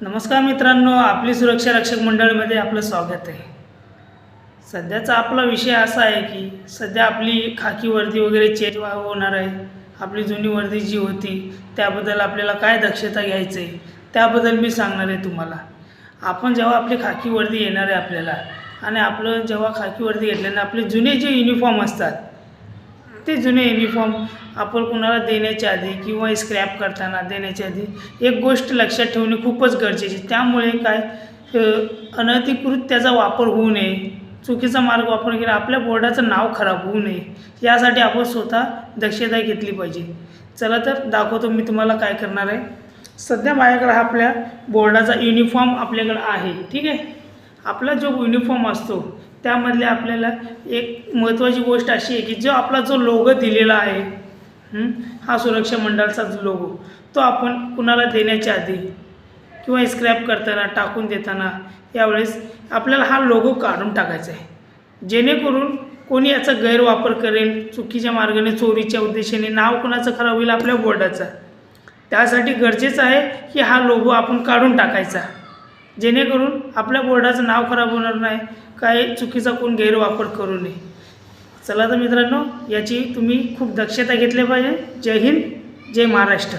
नमस्कार मित्रांनो, आपली सुरक्षा रक्षक मंडळामध्ये आपलं स्वागत आहे। सध्याचा आपला विषय असा आहे की सध्या आपली खाकी वर्दी वगैरे चेंज होणार आहे। आपली जुनी वर्दी जी होती त्याबद्दल आपल्याला काय दक्षता घ्यायची आहे त्याबद्दल मी सांगणार आहे तुम्हाला। आपण जेव्हा आपली खाकी वर्दी येणार आहे आपल्याला आणि आपलं जेव्हा खाकी वर्दी घेतल्याने आपले जुने जे युनिफॉर्म असतात ते जुने युनिफॉर्म आपण कुणाला देण्याच्या आधी किंवा स्क्रॅप करताना देण्याच्या आधी एक गोष्ट लक्षात ठेवणे खूपच गरजेचे। त्यामुळे काय अनधिकृत त्याचा वापर होऊ नये, चुकीचा मार्ग वापर केला आपल्या बोर्डाचं नाव खराब होऊ नये यासाठी आपण स्वतः दक्षता घेतली पाहिजे। चला तर दाखवतो मी तुम्हाला काय करणार आहे। सध्या माझ्याकडे हा आपल्या बोर्डाचा युनिफॉर्म आपल्याकडे आहे, ठीक आहे। आपला जो युनिफॉर्म असतो त्यामधले आपल्याला एक महत्त्वाची गोष्ट अशी आहे की जो आपला जो लोगो दिलेला आहे हा सुरक्षा मंडळाचा लोगो तो आपण कुणाला देण्याच्या आधी किंवा स्क्रॅप करताना टाकून देताना यावेळेस आपल्याला हा लोगो काढून टाकायचा आहे, जेणेकरून कोणी याचा गैरवापर करेल, चुकीच्या मार्गाने चोरीच्या उद्देशाने नाव कोणाचं खराब होईल आपल्या बोर्डाचं। त्यासाठी गरजेचं आहे की हा लोगो आपण काढून टाकायचा, जेणेकरून आपल्या बोर्डाचं नाव खराब होणार नाही, काही चुकीचा कोण गैरवापर करू नये। चला तर मित्रांनो, याची तुम्ही खूप दक्षता घेतली पाहिजे। जय हिंद, जय महाराष्ट्र।